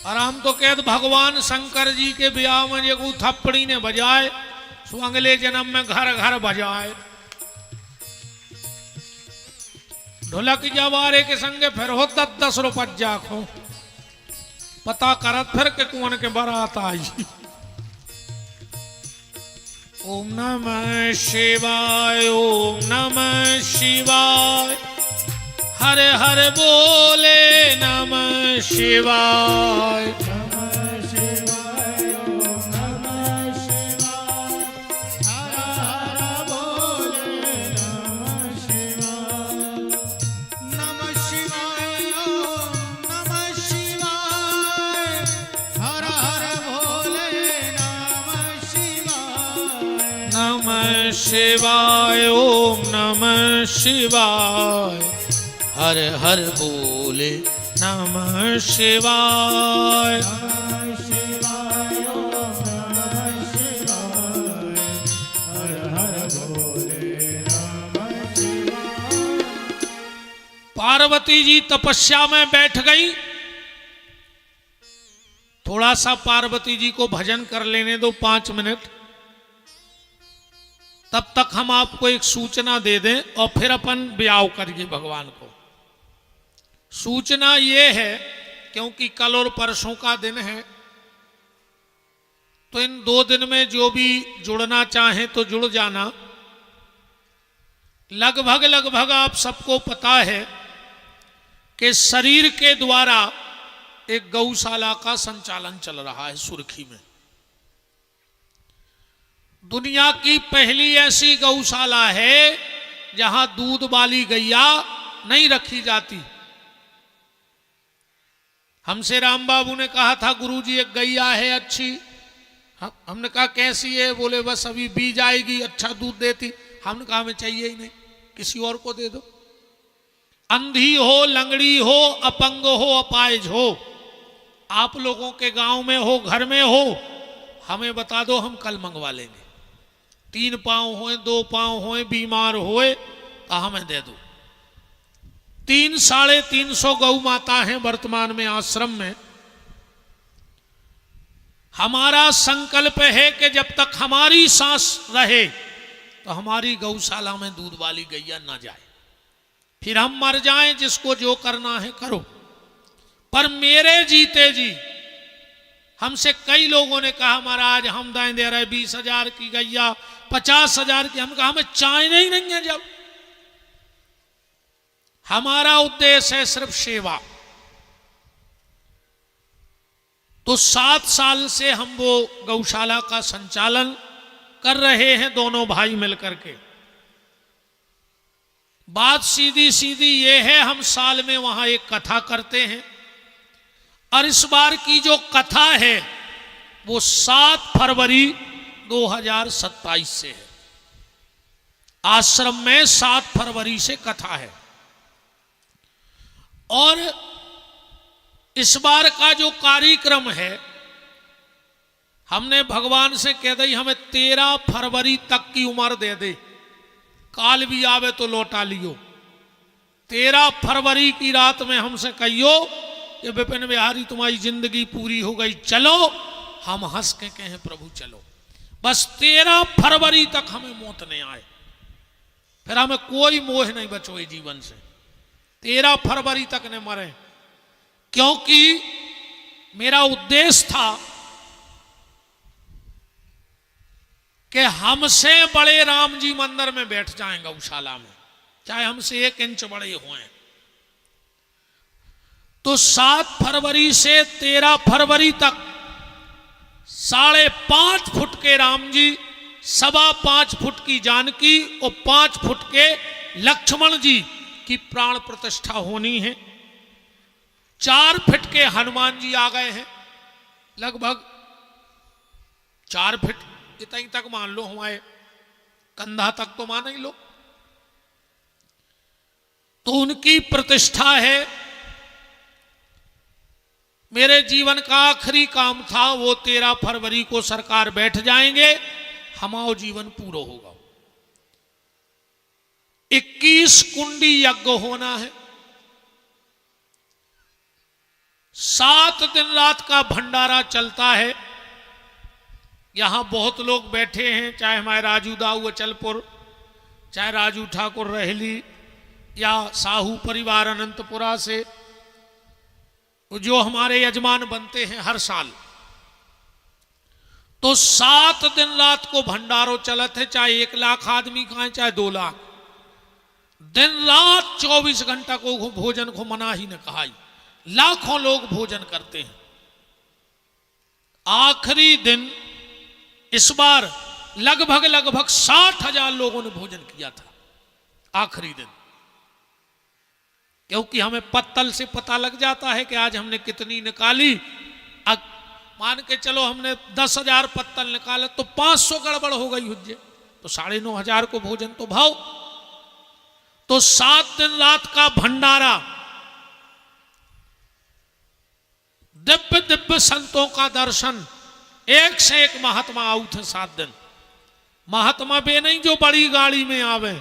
और हम तो कहते भगवान शंकर जी के ब्याह में ये थप्पड़ी ने बजाए, सो अगले जन्म में घर घर बजाए। ढोलक जवारे के संगे फिर हो 10-10 रुपया खो, पता करत फिर के कौन के बारात आई। ओम नमः शिवाय, ओम नमः शिवाय, हर हर बोले नमः शिवाय, नमः शिवाय, ओम नमः शिवाय, हर हर बोले नमः शिवाय, नमः शिवाय, ओम नमः शिवाय, हर हर बोले नमः शिवाय, नमः शिवाय, ओम नमः शिवाय, हर हर बोले नमः शिवाय, नमः शिवाय, ओम नमः शिवाय, हर हर बोले नमः शिवाय। पार्वती जी तपस्या में बैठ गई। थोड़ा सा पार्वती जी को भजन कर लेने दो 5 मिनट, तब तक हम आपको एक सूचना दे दें और फिर अपन ब्याह करिए भगवान को। सूचना ये है क्योंकि कल और परसों का दिन है, तो इन 2 दिन में जो भी जुड़ना चाहे तो जुड़ जाना। लगभग लगभग आप सबको पता है कि शरीर के द्वारा एक गौशाला का संचालन चल रहा है सुर्खी में। दुनिया की पहली ऐसी गौशाला है जहां दूध वाली गैया नहीं रखी जाती। हमसे राम बाबू ने कहा था गुरुजी एक गैया है अच्छी, हमने कहा कैसी है, बोले बस अभी बीज आएगी, अच्छा दूध देती। हमने कहा हमें चाहिए ही नहीं, किसी और को दे दो। अंधी हो, लंगड़ी हो, अपंग हो, अपाहिज हो, आप लोगों के गांव में हो, घर में हो, हमें बता दो, हम कल मंगवा लेंगे। 3 पांव होए, 2 पांव होए, बीमार होए तो हमें दे दो। 300-350 गौ माता हैं वर्तमान में आश्रम में। हमारा संकल्प है कि जब तक हमारी सांस रहे तो हमारी गौशाला में दूध वाली गैया ना जाए, फिर हम मर जाएं, जिसको जो करना है करो। पर मेरे जीते जी हमसे कई लोगों ने कहा महाराज हम दाएं दे रहे 20,000 की गैया, 50,000 की। हम कहा हमें चाय नहीं है, जब हमारा उद्देश्य है सिर्फ सेवा। तो 7 साल से हम वो गौशाला का संचालन कर रहे हैं, दोनों भाई मिलकर के। बात सीधी सीधी ये है, हम साल में वहां एक कथा करते हैं, और इस बार की जो कथा है वो 7 फरवरी 2027 से है। आश्रम में 7 फरवरी से कथा है। और इस बार का जो कार्यक्रम है, हमने भगवान से कह दी हमें 13 फरवरी तक की उम्र दे दे, काल भी आवे तो लौटा लियो। 13 फरवरी की रात में हमसे कहियो कि विपिन बिहारी तुम्हारी जिंदगी पूरी हो गई, चलो। हम हंस के कहें प्रभु चलो। बस 13 फरवरी तक हमें मौत नहीं आए, फिर हमें कोई मोह नहीं बचो जीवन से। 13 फरवरी तक ने मरे, क्योंकि मेरा उद्देश्य था कि हमसे बड़े राम जी मंदिर में बैठ जाएं गौशाला में, चाहे हमसे 1 इंच बड़े हों। तो 7 फरवरी से 13 फरवरी तक 5.5 फुट के राम जी, 5.25 फुट की जानकी और 5 फुट के लक्ष्मण जी की प्राण प्रतिष्ठा होनी है। 4 फीट के हनुमान जी आ गए हैं, लगभग 4 फीट इतनी तक मान लो, हमारे कंधा तक तो मान ही लो। तो उनकी प्रतिष्ठा है। मेरे जीवन का आखिरी काम था, वो 13 फरवरी को सरकार बैठ जाएंगे, हमारा जीवन पूरा होगा। 21 कुंडी यज्ञ होना है। 7 दिन रात का भंडारा चलता है। यहां बहुत लोग बैठे हैं, चाहे हमारे राजू दाऊ अचलपुर, चाहे राजू ठाकुर रहली, या साहू परिवार अनंतपुरा से, जो हमारे यजमान बनते हैं हर साल। तो 7 दिन रात को भंडारो चलत है, चाहे 1 लाख आदमी खाएं चाहे 2 लाख, दिन रात 24 घंटा को भोजन को मना ही न कहा। लाखों लोग भोजन करते हैं। आखिरी दिन इस बार लगभग 60,000 लोगों ने भोजन किया था आखिरी दिन, क्योंकि हमें पत्तल से पता लग जाता है कि आज हमने कितनी निकाली। मान के चलो हमने 10,000 पत्तल निकाले तो 500 गड़बड़ हो गई हुज्जे, तो 9,500 को भोजन तो भाव। तो 7 दिन रात का भंडारा, दिव्य दिव्य संतों का दर्शन, एक से एक महात्मा आउट है 7 दिन। महात्मा बे नहीं जो बड़ी गाड़ी में आवे,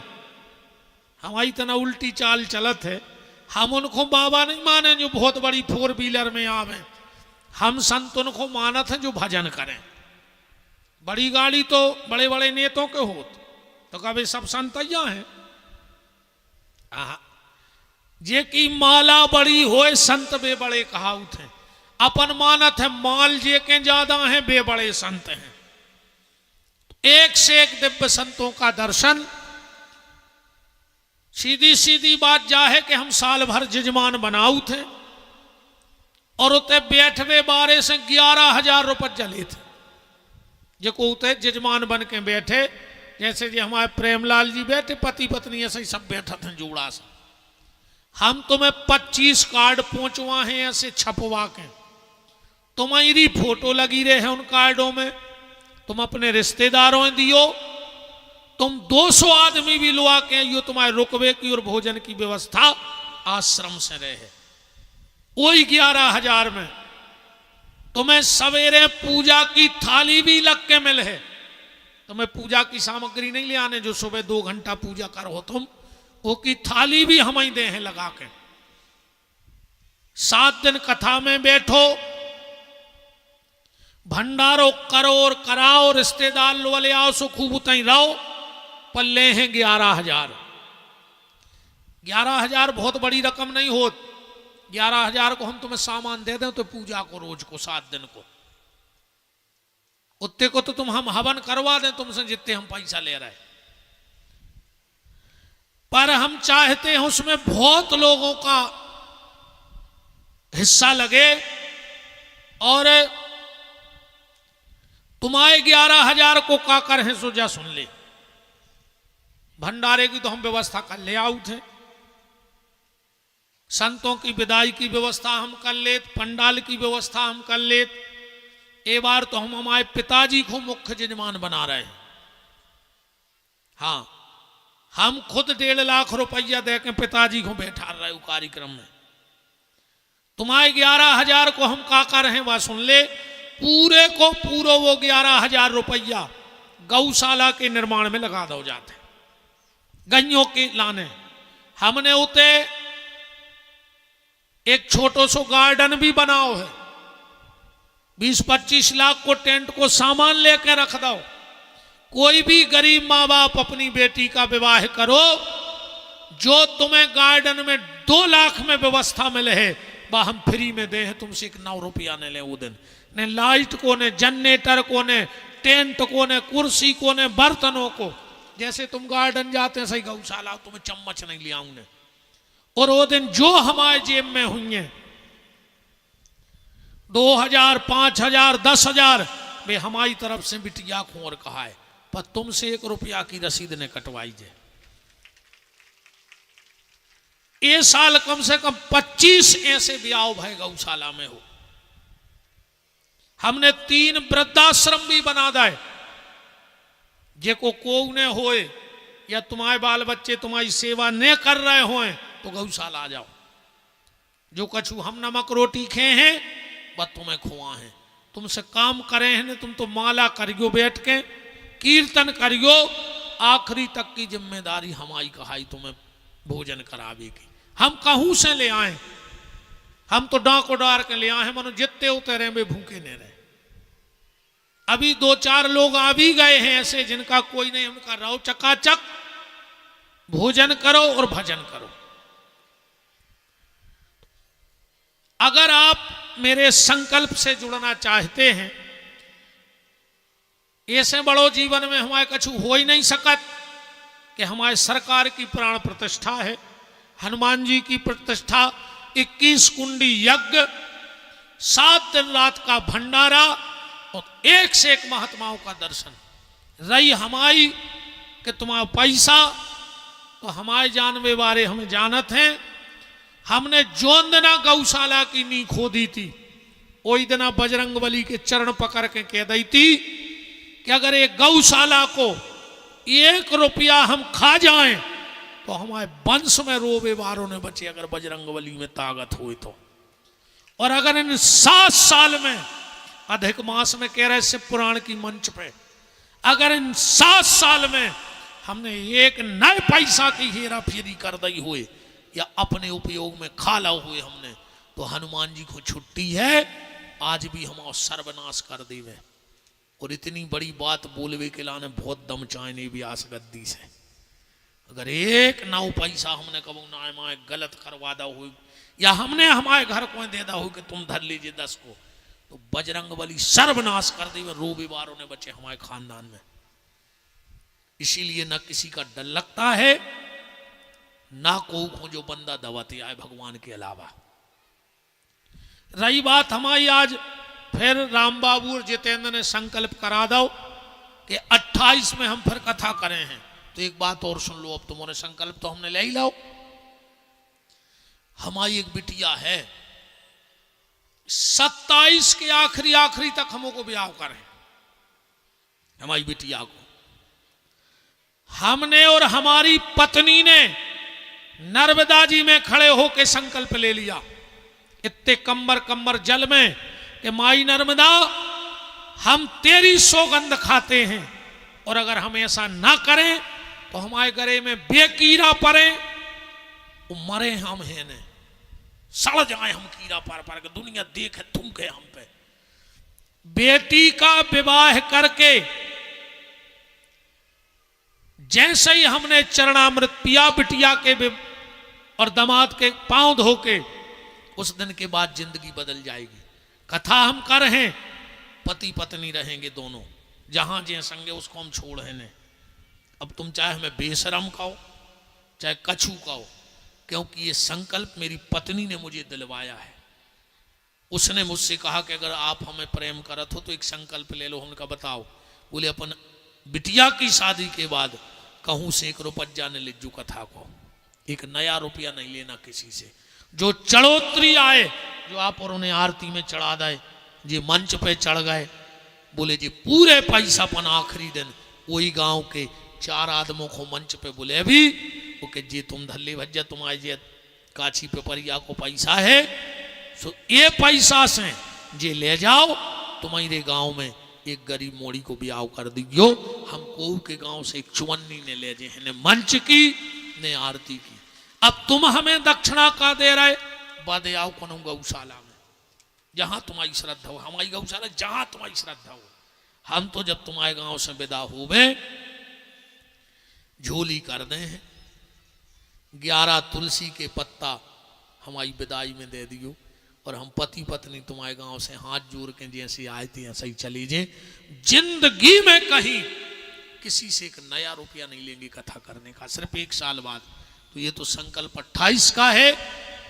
हमारी तना उल्टी चाल चलत है। हम उनको बाबा नहीं माने जो बहुत बड़ी 4 व्हीलर में आवे, हम संत उनको मानत हैं जो भजन करें। बड़ी गाड़ी तो बड़े बड़े नेतों के होत, तो कभी सब संत हैं। जे की माला बड़ी होए संत बे बड़े कहावत हैं। अपन मानत है माल जे के ज्यादा हैं बे बड़े संत हैं। एक से एक दिव्य संतों का दर्शन। सीधी सीधी बात जा है कि हम साल भर जजमान बनाऊ थे, और उते बैठवे बारे से 11,000 रुपये जले थे। जो को उते जजमान बन के बैठे, जैसे जी हमारे प्रेमलाल जी बैठे, पति पत्नी ऐसे ही सब बैठा थे जुड़ा सा। हम तुम्हें 25 कार्ड पहुंचवा हैं ऐसे छपवा के, तुम्हारी फोटो लगी रहे हैं उन कार्डों में, तुम अपने रिश्तेदारों में दियो। तुम 200 आदमी भी लुआ के यो तुम्हारे रुकवे की और भोजन की व्यवस्था आश्रम से रहे। वही 11,000 में तुम्हें सवेरे पूजा की थाली भी लग के मिले है। तुम्हें पूजा की सामग्री नहीं ले आने, जो सुबह 2 घंटा पूजा करो तुम, वो की थाली भी हम ही दे हैं लगा के। 7 दिन कथा में बैठो, भंडारो करो और कराओ, रिश्तेदार वाले आओ, सो खूब उतई रहो। पल्ले हैं 11,000। 11,000 बहुत बड़ी रकम नहीं होती। 11,000 को हम तुम्हें सामान दे दें तो पूजा को रोज को 7 दिन को। उतने को तो तुम हम हवन करवा दें तुमसे जितने हम पैसा ले रहे, पर हम चाहते हैं उसमें बहुत लोगों का हिस्सा लगे और तुम्हारे 11,000 को का कर है सो जा सुन ले। भंडारे की तो हम व्यवस्था कर ले आउ थे, संतों की विदाई की व्यवस्था हम कर लेत, पंडाल की व्यवस्था हम कर लेत। एक बार तो हम हमारे पिताजी को मुख्य यजमान बना रहे हैं। हाँ, हम खुद 1.5 लाख रुपया दे के पिताजी को बैठा रहे हो कार्यक्रम में। तुम्हारे 11,000 को हम का कर हैं वह सुन ले। पूरे को पूरा वो 11,000 रुपया गौशाला के निर्माण में लगा दो जाते, गैयों के लाने। हमने उते एक छोटो सो गार्डन भी बनाओ है, 20-25 लाख को टेंट को सामान लेके रख दो। कोई भी गरीब माँ बाप अपनी बेटी का विवाह करो, जो तुम्हें गार्डन में 2 लाख में व्यवस्था मिले है वह हम फ्री में दे, तुमसे 1 9 रुपया ने ले। वो दिन ने लाइट को, ने जनरेटर को, ने टेंट को, ने कुर्सी को, ने बर्तनों को। जैसे तुम गार्डन जाते हैं सही गौशाला, तुम्हें चम्मच नहीं ले आऊंगे। और वो दिन जो हमारे जेब में हुई है 2,000, 5,000, 10,000 वे हमारी तरफ से बिटिया को और कहा है, पर तुमसे 1 रुपया की रसीद ने कटवाई जे। ये साल कम से कम 25 ऐसे ब्याह भाई गौशाला में हो। हमने 3 वृद्धाश्रम भी बना दाए, जेको को ने होए या तुम्हारे बाल बच्चे तुम्हारी सेवा न कर रहे होए तो गौशाला आ जाओ। जो कछु हम नमक रोटी खे हैं वह तुम्हें खुआ है, तुमसे काम करे हैं, तुम तो माला करियो, बैठ के कीर्तन करियो। आखिरी तक की जिम्मेदारी हमारी कहाई तुम्हें भोजन करावे की। हम कहूं से ले आए, हम तो डांको डार के ले आए हैं, मनो जितने उतरे वे भूखे नहीं रहे। अभी 2-4 लोग आ भी गए हैं ऐसे जिनका कोई नहीं, उनका रहो चकाचक, भोजन करो और भजन करो। अगर आप मेरे संकल्प से जुड़ना चाहते हैं, ऐसे बड़ो जीवन में हमारे कछु हो ही नहीं सकत कि हमारे सरकार की प्राण प्रतिष्ठा है, हनुमान जी की प्रतिष्ठा, 21 कुंडी यज्ञ, 7 दिन रात का भंडारा और एक से एक महात्माओं का दर्शन। रही हमारी कि तुम्हारा पैसा तो हमारे जानवे बारे हमें जानत हैं। हमने जोन दिना गौशाला की नी खोदी थी, वही दिना बजरंगबली के चरण पकड़ के कह दी थी कि अगर एक गौशाला को 1 रुपया हम खा जाएं तो हमारे वंश में रोबे वारों ने बचे, अगर बजरंगबली में ताकत हुई तो। और अगर इन 7 साल में, अधिक मास में कह रहे शिव पुराण की मंच पे, अगर इन 7 साल में हमने 1 नए पैसा की हेरा फेरी कर दी हुए या अपने उपयोग में खाला हुए हमने, तो हनुमान जी को छुट्टी है, आज भी हम सर्वनाश कर देवे। और इतनी बड़ी बात बोलवे के लाने बहुत दम चाहने भी आस गद्दी से। अगर 1 9 पैसा हमने कबू ना माए गलत करवा दा हो या हमने हमारे घर को दे दा हो कि तुम धर लीजिए 10 को, तो बजरंगबली सर्वनाश कर देवे, रोबे वारों ने बचे हमारे खानदान में। इसीलिए न किसी का डर लगता है, ना को जो बंदा दवाते आए भगवान के अलावा। रही बात हमारी, आज फिर राम बाबू और जितेंद्र ने संकल्प करा दो कि 28 में हम फिर कथा करें हैं। तो एक बात और सुन लो, अब तुम्हारे संकल्प तो हमने ले ही लाओ। हमारी एक बिटिया है, 27 के आखिरी तक हमको ब्याह करें हमारी बिटिया को। हमने और हमारी पत्नी ने नर्मदा जी में खड़े होकर संकल्प ले लिया, इतने कम्बर जल में, कि माई नर्मदा हम तेरी सौगंध खाते हैं, और अगर हम ऐसा ना करें तो हमारे गले में बेकीरा पड़े, वो मरे हम हैं ने, सड़ जाए हम कीड़ा पार पार के, दुनिया देखे थूके हम पे। बेटी का विवाह करके जैसे ही हमने चरणामृत पिया बिटिया के और दामाद के पांव धो के, उस दिन के बाद जिंदगी बदल जाएगी। कथा हम कर हैं, पति पत्नी रहेंगे दोनों, जहां जे संगे उसको हम छोड़ है ने। अब तुम चाहे हमें बेशरम कहो चाहे कछू कहो, क्योंकि ये संकल्प मेरी पत्नी ने मुझे दिलवाया है। उसने मुझसे कहा कि अगर आप हमें प्रेम करत हो तो एक संकल्प ले लो। हमने कहा बताओ। बोले अपन बिटिया की शादी के बाद कहूं से 1 रुपया ने लिज्जू कथा को, 1 नया रुपया नहीं लेना किसी से। जो चढ़ोतरी आए जो आप और उन्हें आरती में चढ़ा दे, जे मंच पे चढ़ गए, बोले जी पूरे पैसा पन आखिरी दिन वही गांव के 4 आदमों को मंच पे बोले अभी वो के जी तुम धल्ले भज्जा तुम्हारे जे काछी पे परिया को पैसा है, सो ये पैसा से जे ले जाओ तुम्हारे गांव में एक गरीब मोड़ी को ब्याह कर दियो। हम कोऊ के गांव से एक चुवन्नी ने ले जे ने मंच की ने आरती की। अब तुम हमें दक्षिणा का दे रहे, बादे आओ को गौशाला में, जहां तुम्हारी श्रद्धा हो। हमारी गौशाला जहां तुम्हारी श्रद्धा हो। हम तो जब तुम्हारे गांव से विदा हुए झोली कर दे हैं, 11 तुलसी के पत्ता हमारी विदाई में दे दियो, और हम पति पत्नी तुम्हारे गांव से हाथ जोड़ के जैसे आए थे ऐसे ही चली जाए। जिंदगी में कहीं किसी से 1 नया रुपया नहीं लेंगे कथा करने का, सिर्फ 1 साल बाद। तो ये तो संकल्प 28 का है।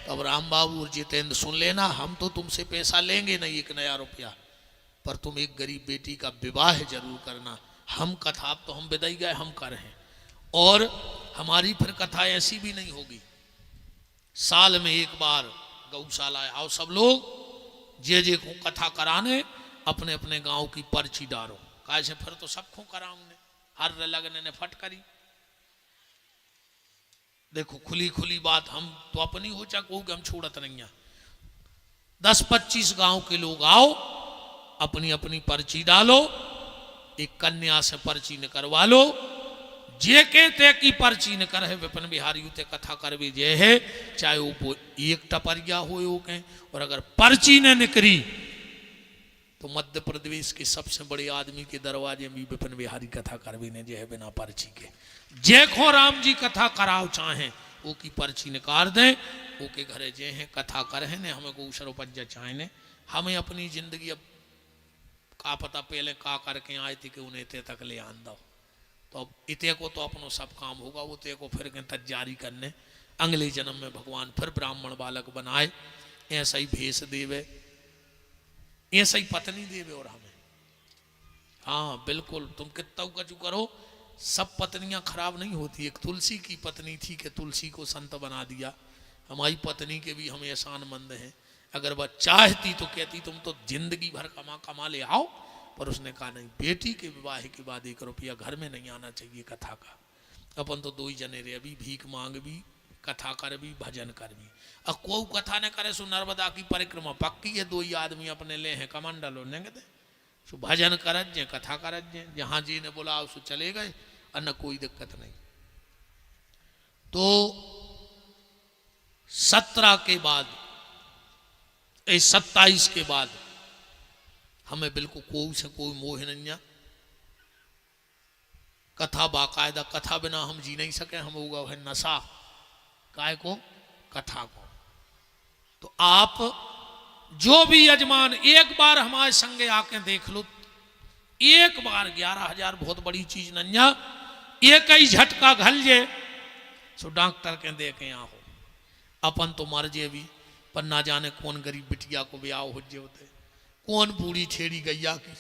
तो अब राम बाबू और जितेंद्र सुन लेना, हम तो तुमसे पैसा लेंगे नहीं 1 नया रुपया, पर तुम एक गरीब बेटी का विवाह जरूर करना। हम कथा तो हम विदाई गए हम कर हैं, और हमारी फिर कथा ऐसी भी नहीं होगी। साल में 1 बार गौशाला आओ सब लोग, जे को कथा कराने अपने अपने गांव की पर्ची डालो। कैसे फिर तो सबको कराऊंगे, हर लगने ने फट करी। देखो खुली खुली बात, हम तो अपनी हो चाहे हम छोड़त नहीं है। 10-25 गांव के लोग आओ, अपनी अपनी पर्ची डालो, एक कन्या से पर्ची न करवा लो। जे के ते की पर्ची न करे विपिन बिहारी उते कथा करवे जे है, चाहे वो 1 टपरिया हो के। और अगर पर्ची न निकली तो मध्य प्रदेश के सबसे बड़े आदमी के दरवाजे में विपिन बिहारी कथा करवे ने जे है बिना पर्ची के। जे को राम जी कथा कराओ चाहे वो की पर्ची निकाल दें, वो के घरे जे है कथा करे ने, हमें को ऊसर उपज्जा चाहे ने। हमें अपनी जिंदगी अब का पता पहले का करके आए थे कि उन्हें ते तक ले आन दो। तो अब इते को तो अपनो सब काम होगा, वो ते को फिर तैयारी करने। अगले जन्म में भगवान फिर ब्राह्मण बालक बनाए, ऐसा ही भेष देवे, ऐसा ही पत्नी देवे। और हमें हाँ बिल्कुल, तुम कितना कचू करो, सब पत्नियां खराब नहीं होती। एक तुलसी की पत्नी थी कि तुलसी को संत बना दिया। हमारी पत्नी के भी हम एहसानमंद हैं। अगर वह चाहती तो कहती तुम तो जिंदगी भर कमा ले आओ, पर उसने कहा नहीं, बेटी के विवाह के बाद 1 रुपया घर में नहीं आना चाहिए कथा का। अपन तो 2 ही जने रे, अभी भीख मांग भी, कथा कर भी, भजन कर भी। अब कोई कथा न करे सो नर्मदा की परिक्रमा पक्की है, 2 ही आदमी अपने ले हैं कमंडल होने के, सो भजन करत जे कथा करत जे, जहां जी ने बोला उसको चले गए, और न कोई दिक्कत नहीं। तो 17 के बाद 27 के बाद हमें बिल्कुल कोई से कोई मोह नहीं है। कथा बाकायदा, कथा बिना हम जी नहीं सके। हम होगा है नशा काय को, कथा को। तो आप जो भी यजमान एक बार हमारे संगे आके देख लो, एक बार 11,000 बहुत बड़ी चीज नहीं है। एक ही झटका घल जे सो डॉक्टर के देखे आओ, अपन तो मर जे भी, पर ना जाने कौन गरीब बिटिया को ब्याह हो जे होते, कौन बूढ़ी छेड़ी गैया की